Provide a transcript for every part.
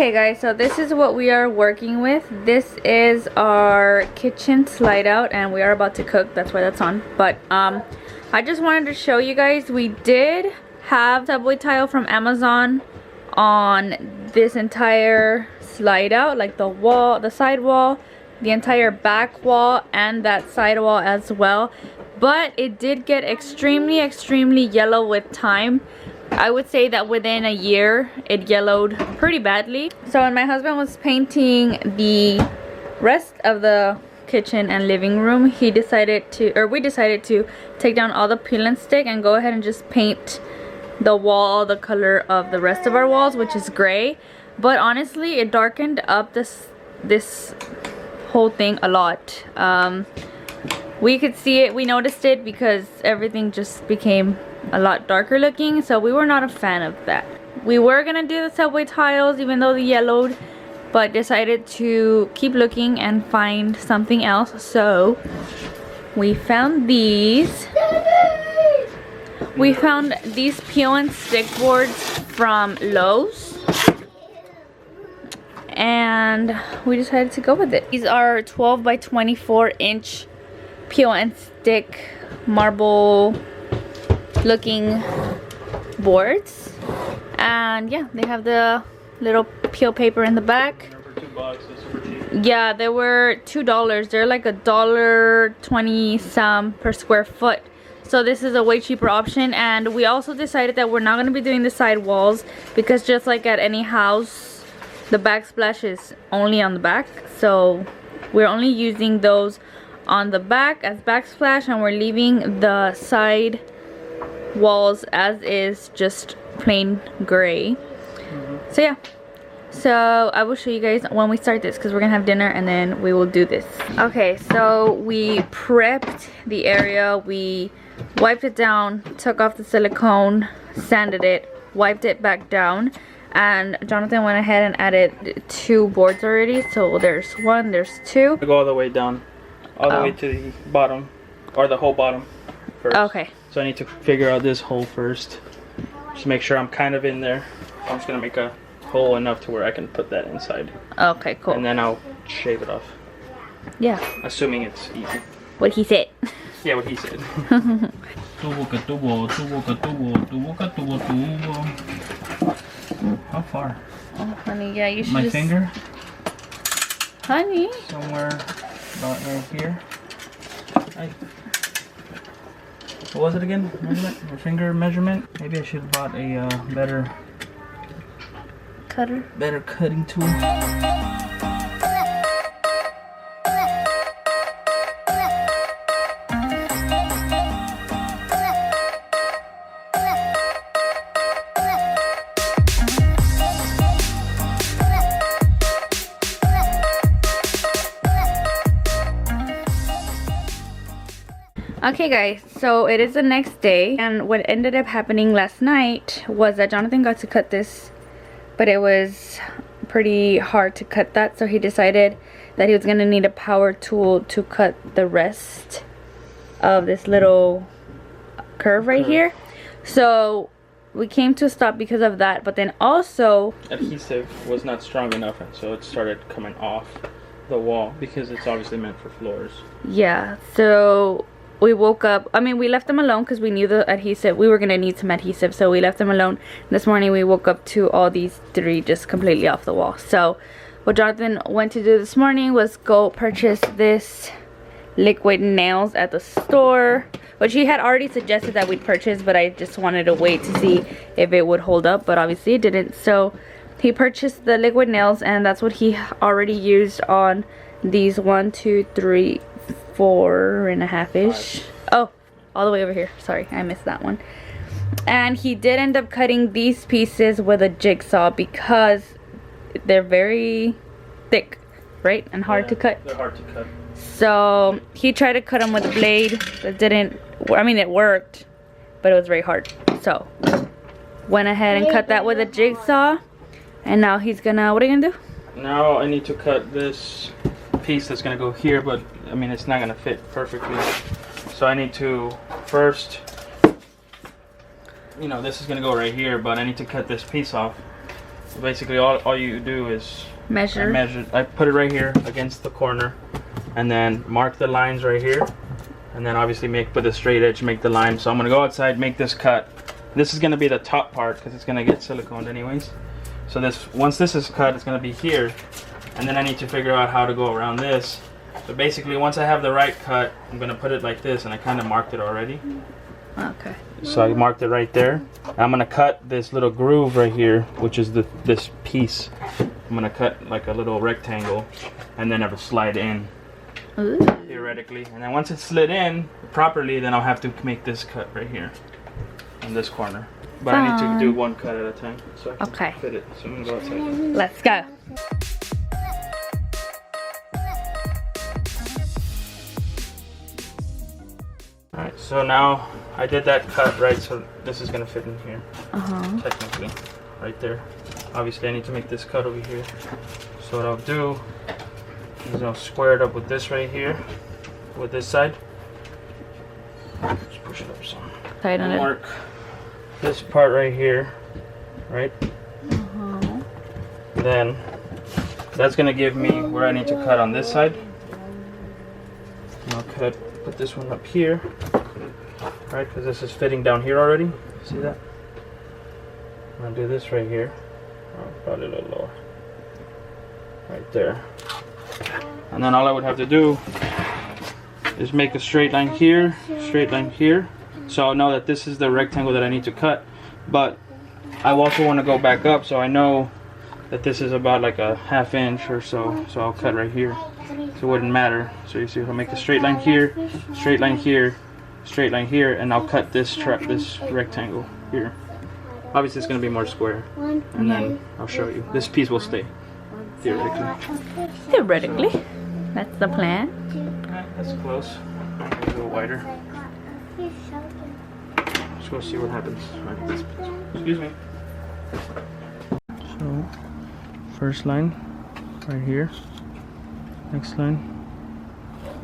Okay guys, so this is what we are working with. This is our kitchen slide out and we are about to cook. That's why that's on. But I just wanted to show you guys, we did have subway tile from Amazon on this entire slide out, like the wall, the side wall, the entire back wall, and that side wall as well. But it did get extremely yellow with time. I would say that within a year it yellowed pretty badly. So when my husband was painting the rest of the kitchen and living room, we decided to take down all the peel and stick and go ahead and just paint the wall the color of the rest of our walls, which is gray. But honestly, it darkened up this whole thing a lot. We could see it, we noticed it, because everything just became a lot darker looking, so we were not a fan of that. We were gonna do the subway tiles even though they yellowed, but decided to keep looking and find something else. So we found these. We found these peel and stick boards from Lowe's, and we decided to go with it. These are 12 by 24 inch peel and stick marble looking boards, and yeah, they have the little peel paper in the back. Yeah, they were $2. They're like $1.20 some per square foot, so this is a way cheaper option. And we also decided that we're not going to be doing the side walls, because just like at any house, the backsplash is only on the back, so we're only using those on the back as backsplash, and we're leaving the side walls as is, just plain gray. So yeah, so I will show you guys when we start this, because we're gonna have dinner and then we will do this. Okay, so we prepped the area, we wiped it down, took off the silicone, sanded it, wiped it back down, and Jonathan went ahead and added 2 boards already. So there's 1, there's 2. Go all the way down, all the way to the bottom, or the whole bottom first. Okay. So I need to figure out this hole first. Just make sure I'm kind of in there. I'm just gonna make a hole enough to where I can put that inside. Okay, cool. And then I'll shave it off. Yeah. Assuming it's easy. What he said. Yeah, what he said. How far? Oh, honey, yeah, you should. My finger? Honey. Somewhere about right here. What was it again? Measurement? Or finger measurement? Maybe I should have bought a better cutting tool. Okay guys, so it is the next day, and what ended up happening last night was that Jonathan got to cut this, but it was pretty hard to cut that, so he decided that he was going to need a power tool to cut the rest of this little curve right here. So we came to a stop because of that, but then also adhesive was not strong enough, and so it started coming off the wall, because it's obviously meant for floors. Yeah, so we woke up, I mean, we left them alone because we knew the adhesive, we were gonna need some adhesive, so we left them alone. This morning we woke up to all these 3 just completely off the wall. So what Jonathan went to do this morning was go purchase this liquid nails at the store, which he had already suggested that we'd purchase, but I just wanted to wait to see if it would hold up, but obviously it didn't. So he purchased the liquid nails, and that's what he already used on these 1, 2, 3, 4.5-ish. Oh, all the way over here. Sorry, I missed that one. And he did end up cutting these pieces with a jigsaw because they're very thick, right? And hard to cut. They're hard to cut. So he tried to cut them with a blade. It didn't, I mean, it worked, but it was very hard. So went ahead and cut that with a jigsaw. And now he's gonna, what are you gonna do? Now I need to cut this piece that's gonna go here, but I mean, it's not gonna fit perfectly. So I need to first, you know, this is gonna go right here, but I need to cut this piece off basically all you do is Measure. I put it right here against the corner, and then mark the lines right here, and then obviously put a straight edge, make the line. So I'm gonna go outside, make this cut. This is gonna be the top part because it's gonna get siliconed anyways. So once this is cut, it's gonna be here, and then I need to figure out how to go around this. So basically, once I have the right cut, I'm gonna put it like this, and I kind of marked it already. Okay. So I marked it right there. I'm gonna cut this little groove right here, which is this piece. I'm gonna cut like a little rectangle, and then have it slide in. Ooh. Theoretically, and then once it's slid in properly, then I'll have to make this cut right here in this corner. But I need to do one cut at a time so I can fit it. So I'm gonna go outside. Let's go. Alright, so now I did that cut, right? So this is gonna fit in here. Technically, right there. Obviously I need to make this cut over here. So what I'll do is I'll square it up with this right here, with this side. Just push it up some. Tighten it. Mark this part right here, right? Then that's gonna give me where I need to cut on this side. And I'll put this one up here, right? Because this is fitting down here already. See that? I'm gonna do this right here. Oh, probably a little lower. Right there. And then all I would have to do is make a straight line here, straight line here. So I'll know that this is the rectangle that I need to cut. But I also want to go back up, so I know that this is about like a ½ inch or so. So I'll cut right here. So it wouldn't matter. So you see, I'll make a straight line here, straight line here, straight line here, and I'll cut this rectangle here. Obviously it's going to be more square, and then I'll show you. This piece will stay, theoretically. Theoretically. That's the plan. That's close. A little wider. Let's go see what happens. Right, this piece. Excuse me. So, first line, right here. Next line,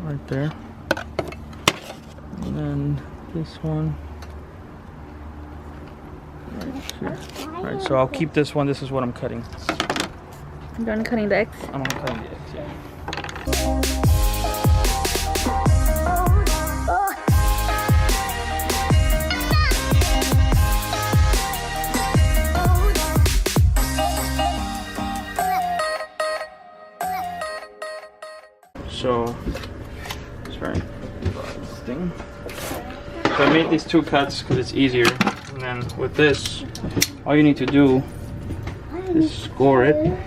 right there. And then this one. Right here. Right, so I'll keep this one. This is what I'm cutting. You're done cutting the X? I'm cutting the X, yeah. So, sorry about this thing. So I made these two cuts because it's easier. And then with this, all you need to do is score it. And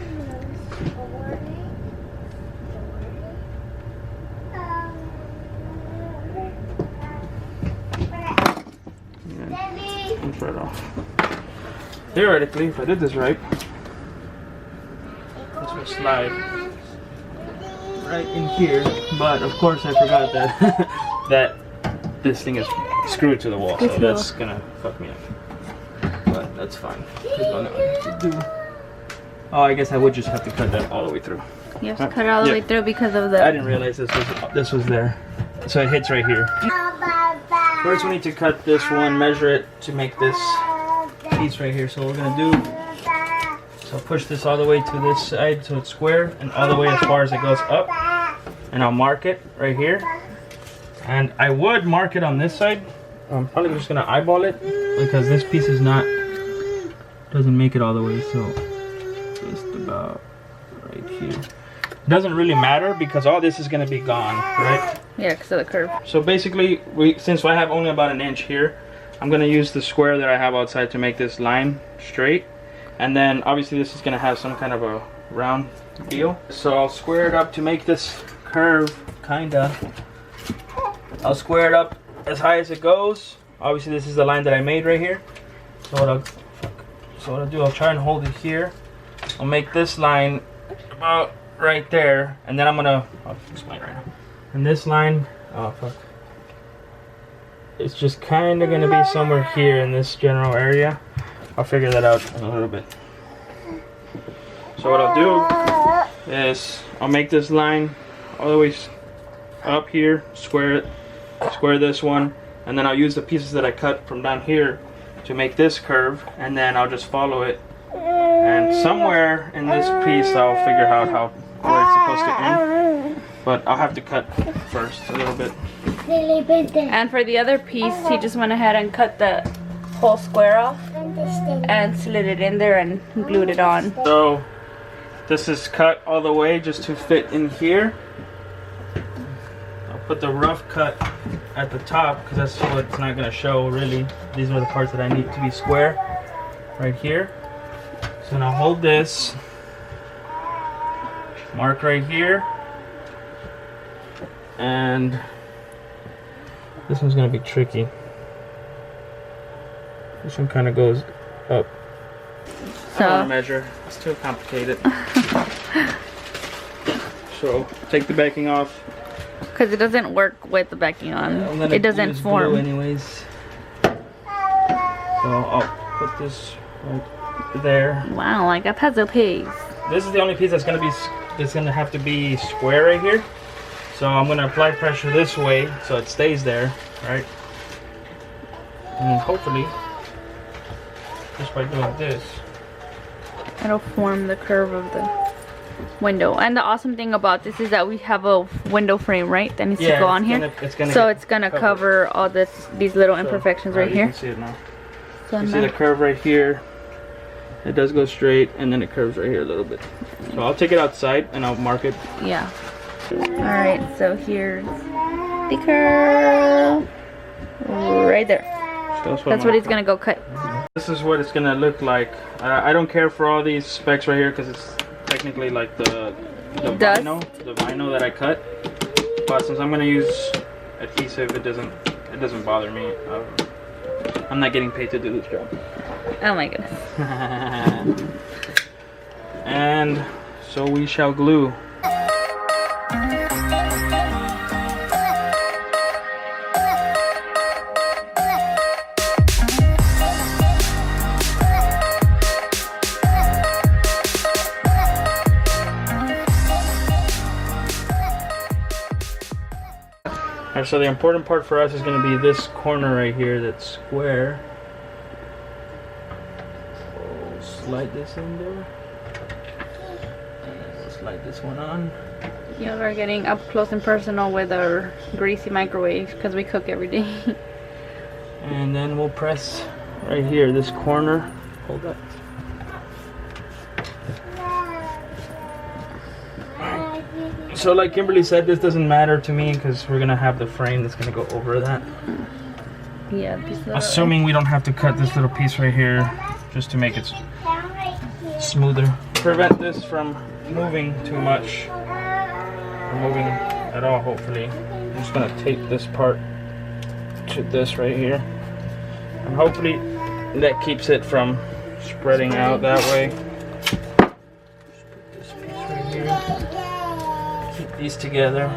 right off. Theoretically, if I did this right, this would slide right in here, but of course I forgot that that this thing is screwed to the wall, so that's gonna fuck me up. But that's fine. Oh, I guess I would just have to cut that all the way through. You have to cut it all the way through because of the... I didn't realize this was there. So it hits right here. First we need to cut this one, measure it to make this piece right here. So what we're gonna do, so push this all the way to this side so it's square, and all the way as far as it goes up. And I'll mark it right here. And I would mark it on this side. I'm probably just gonna eyeball it because this piece is doesn't make it all the way, so just about right here. It doesn't really matter because all this is gonna be gone, right? Yeah, because of the curve. So basically, since I have only about an inch here, I'm gonna use the square that I have outside to make this line straight. And then obviously this is gonna have some kind of a round deal. So I'll square it up to make this curve, kinda. I'll square it up as high as it goes. Obviously this is the line that I made right here. So what I'll do, I'll try and hold it here. I'll make this line about right there, and then I'll explain right now. And this line, oh fuck, it's just kind of gonna be somewhere here in this general area. I'll figure that out in a little bit. So what I'll do is I'll make this line all the way up here, square it, square this one, and then I'll use the pieces that I cut from down here to make this curve, and then I'll just follow it and somewhere in this piece I'll figure out where it's supposed to end. But I'll have to cut first a little bit. And for the other piece, he just went ahead and cut the whole square off and slid it in there and glued it on. So this is cut all the way just to fit in here. I'll put the rough cut at the top because that's what's not going to show really. These are the parts that I need to be square right here. So now hold this, mark right here, and this one's going to be tricky. This one kind of goes up. So I don't want to measure. It's too complicated. So take the backing off. because it doesn't work with the backing on. It doesn't form. Anyways. So I'll put this right there. Wow, like a puzzle piece. This is the only piece that's gonna have to be square right here. So I'm gonna apply pressure this way so it stays there, right? And hopefully, just by doing this, it'll form the curve of the window. And the awesome thing about this is that we have a window frame, right? That needs to go on here. It's gonna cover all these little imperfections right here. You can see it now. So you see the curve right here. It does go straight, and then it curves right here a little bit. So I'll take it outside and I'll mark it. Yeah. Alright, so here's the curve. Right there. So that's what it's gonna go cut. This is what it's gonna look like. I don't care for all these specks right here because it's technically like the vinyl that I cut. But since I'm gonna use adhesive, it doesn't bother me. I'm not getting paid to do this job. Oh my goodness. And so we shall glue. Alright, so the important part for us is going to be this corner right here that's square. We'll slide this in there. And then we'll slide this one on. Yeah, we're getting up close and personal with our greasy microwave because we cook every day. And then we'll press right here, this corner. Hold that. So like Kimberly said, this doesn't matter to me because we're gonna have the frame that's gonna go over that. Yeah. Assuming we don't have to cut this little piece right here just to make it smoother. Prevent this from moving too much, or moving at all, hopefully. I'm just gonna tape this part to this right here. And hopefully that keeps it from spreading out that way. Just put this piece right here. Keep these together.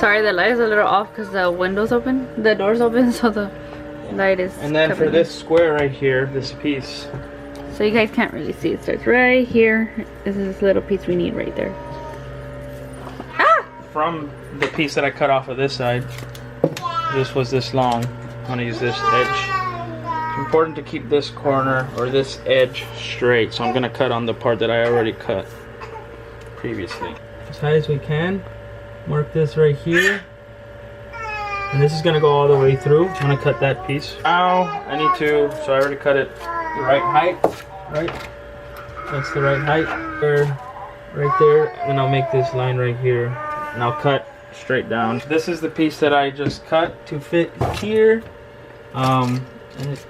Sorry, the light is a little off because the window's open, the door's open, so the light is. And then for this square right here, this piece. So you guys can't really see. It starts right here. This is this little piece we need right there. Ah! From the piece that I cut off of this side, this was this long. I'm gonna use this edge. It's important to keep this corner or this edge straight, so I'm gonna cut on the part that I already cut previously. As high as we can. Mark this right here. And this is gonna go all the way through. I'm gonna cut that piece. Now I need to, so I already cut it the right height, right? That's the right height. There, right there. And I'll make this line right here. And I'll cut straight down. This is the piece that I just cut to fit here. And it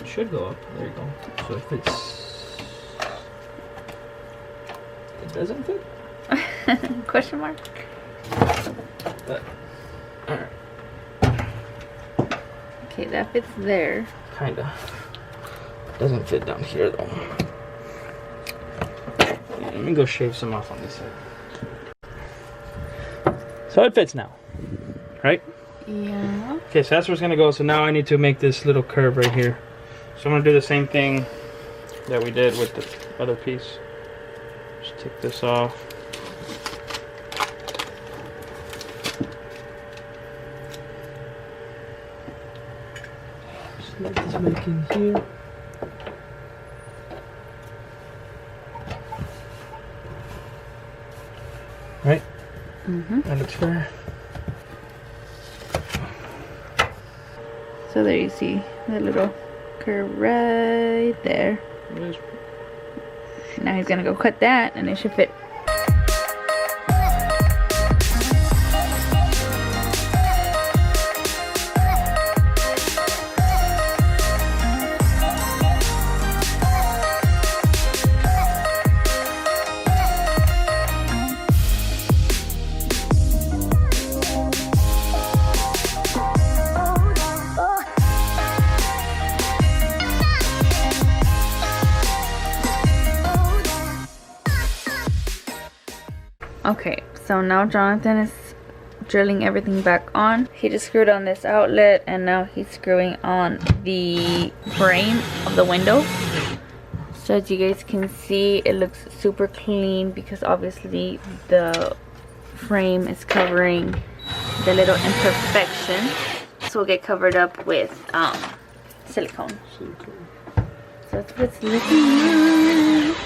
should go up. There you go. So if it doesn't fit. Question mark. Alright. Okay, that fits there. Kinda. Doesn't fit down here though. Let me go shave some off on this side. So it fits now, right? Yeah. Okay, so that's where it's gonna go. So now I need to make this little curve right here. So I'm gonna do the same thing that we did with the other piece. Just take this off. Slide this back in here. That looks fair. So there you see the little curve right there. Now he's gonna go cut that and it should fit. Okay, so now Jonathan is drilling everything back on. He just screwed on this outlet and now he's screwing on the frame of the window. So as you guys can see, it looks super clean because obviously the frame is covering the little imperfection. So we'll get covered up with silicone. So that's what it's looking like.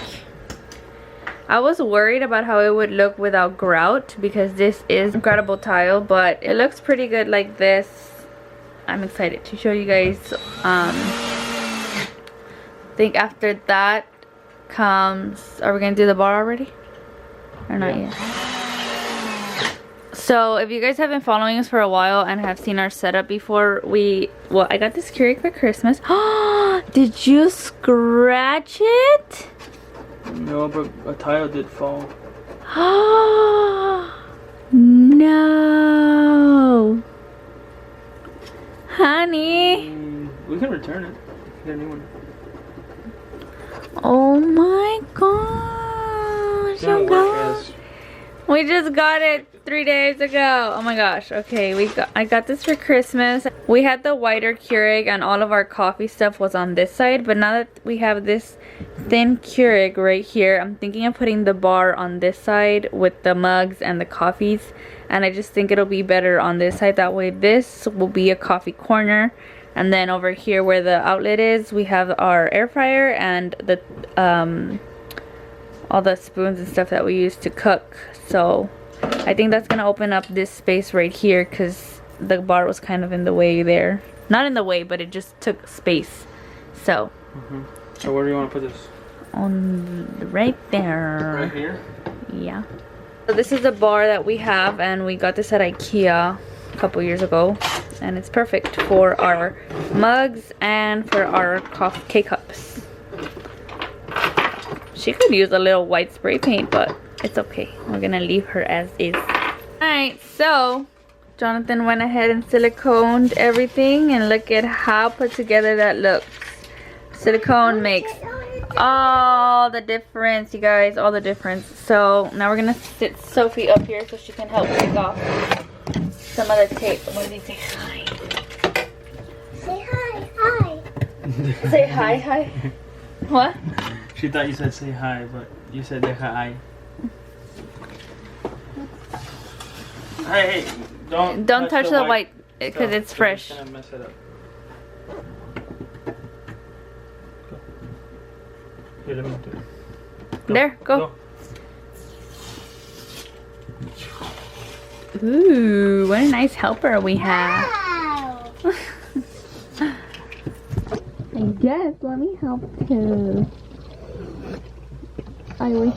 I was worried about how it would look without grout because this is incredible tile, but it looks pretty good like this. I'm excited to show you guys. I think after that comes, are we gonna do the bar already? Or not yet? So if you guys have been following us for a while and have seen our setup before, well, I got this Keurig for Christmas. Oh, did you scratch it? No, but a tile did fall. No, honey. We can return it. Get a new one. Oh my gosh! Oh gosh. We just got it 3 days ago. Oh my gosh. Okay, I got this for Christmas. We had the wider Keurig and all of our coffee stuff was on this side, but now that we have this thin Keurig right here, I'm thinking of putting the bar on this side with the mugs and the coffees, and I just think it'll be better on this side. That way this will be a coffee corner, and then over here where the outlet is, we have our air fryer and the all the spoons and stuff that we use to cook. So I think that's gonna open up this space right here because the bar was kind of in the way there. Not in the way, but it just took space. So So where do you want to put this? On right there. Right here? Yeah. So this is a bar that we have, and we got this at IKEA a couple years ago, and it's perfect for our mugs and for our K-cups. She could use a little white spray paint, but it's okay. We're gonna leave her as is. Alright, so Jonathan went ahead and siliconed everything, and look at how put together that looks. Silicone makes all the difference, you guys, all the difference. So now we're gonna sit Sophie up here so she can help take off some of the tape. What did he say? Hi. Say hi, hi. Say hi, hi. What? She thought you said say hi, but you said hi. Hey, don't touch the white because it's fresh. It's gonna mess it up. Here, let me do it. Go. There, go. Ooh, what a nice helper we have. Wow. I guess, let me help too. Wait.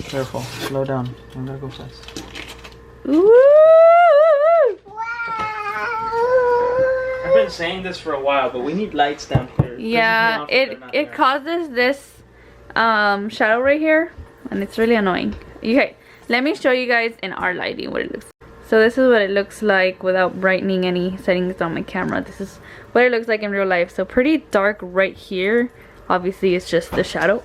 Careful, slow down. I'm gonna go fast. Ooh. I've been saying this for a while, but we need lights down here. Yeah, it causes this shadow right here, and it's really annoying. Okay, let me show you guys in our lighting what it looks like. So this is what it looks like without brightening any settings on my camera. This is what it looks like in real life. So pretty dark right here. Obviously it's just the shadow.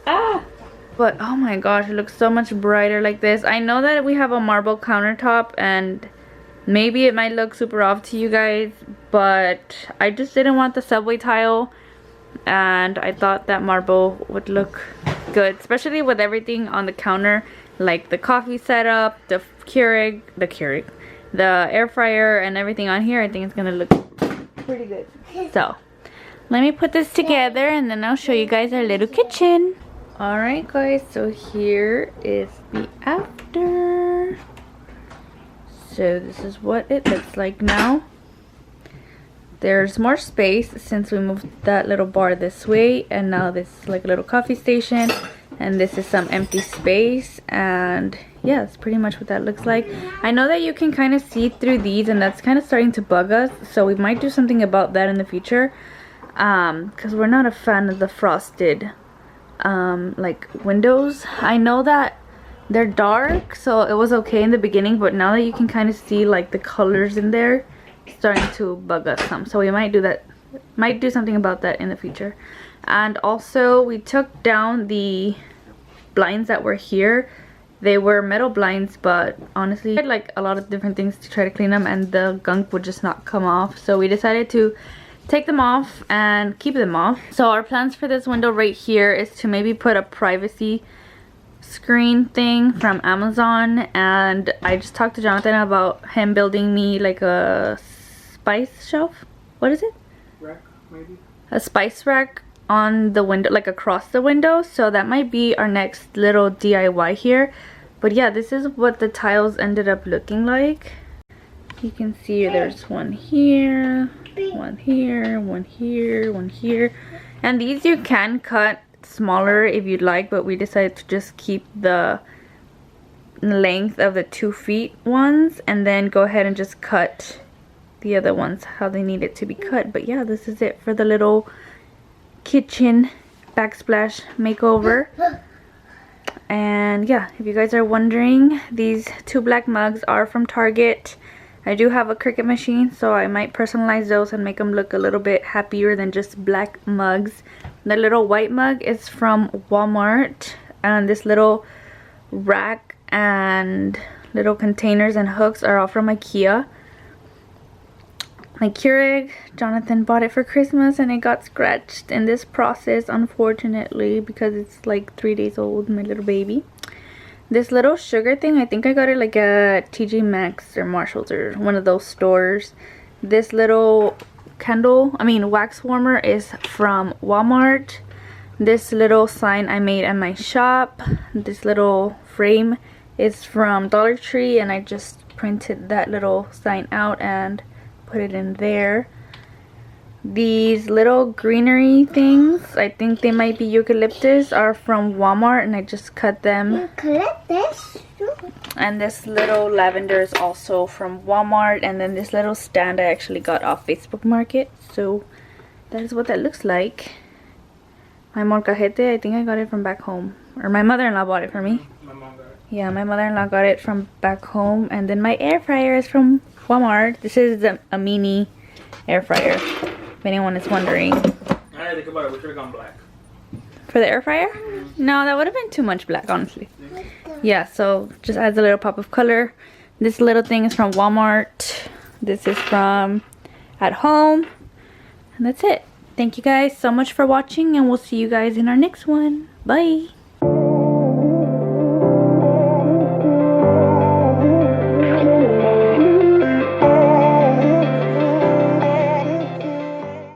But oh my gosh, it looks so much brighter like this. I know that we have a marble countertop, and maybe it might look super off to you guys, but I just didn't want the subway tile, and I thought that marble would look good, especially with everything on the counter, like the coffee setup, the Keurig, the air fryer, and everything on here. I think it's gonna look pretty good. So let me put this together, and then I'll show you guys our little kitchen. Alright guys, so here is the after. So this is what it looks like now. There's more space since we moved that little bar this way, and now this is like a little coffee station, and this is some empty space. And yeah, that's pretty much what that looks like. I know that you can kind of see through these, and that's kind of starting to bug us, so we might do something about that in the future, because we're not a fan of the frosted like windows. I know that they're dark, so it was okay in the beginning, but now that you can kind of see like the colors in there, it's starting to bug us some. So we might do something about that in the future. And also we took down the blinds that were here. They were metal blinds, but honestly I had like a lot of different things to try to clean them, and the gunk would just not come off, so we decided to take them off and keep them off. So our plans for this window right here is to maybe put a privacy screen thing from Amazon, and I just talked to Jonathan about him building me like a spice shelf. What is it? Rack, maybe? A spice rack on the window, like across the window. So that might be our next little DIY here. But yeah, this is what the tiles ended up looking like. You can see there's one here, one here, one here, one here, and these you can cut smaller if you'd like, but we decided to just keep the length of the 2 feet ones and then go ahead and just cut the other ones how they need it to be cut. But yeah, this is it for the little kitchen backsplash makeover. And yeah, if you guys are wondering, these 2 black mugs are from Target. I do have a Cricut machine, so I might personalize those and make them look a little bit happier than just black mugs. The little white mug is from Walmart, and this little rack and little containers and hooks are all from IKEA. My Keurig, Jonathan bought it for Christmas, and it got scratched in this process, unfortunately, because it's like 3 days old, my little baby. This little sugar thing, I think I got it like at TJ Maxx or Marshall's or one of those stores. This little wax warmer is from Walmart. This little sign I made at my shop. This little frame is from Dollar Tree, and I just printed that little sign out and put it in there. These little greenery things, I think they might be eucalyptus, are from Walmart, and I just cut them. Eucalyptus? And this little lavender is also from Walmart, and then this little stand I actually got off Facebook Market. So that is what that looks like. My molcajete, I think I got it from back home, or my mother-in-law bought it for me. My mom got it. Yeah, my mother-in-law got it from back home. And then my air fryer is from Walmart. This is a mini air fryer, if anyone is wondering. I think about it, we should have gone black. For the air fryer? No, that would have been too much black, honestly. Yeah, so just adds a little pop of color. This little thing is from Walmart. This is from At Home. And that's it. Thank you guys so much for watching, and we'll see you guys in our next one. Bye!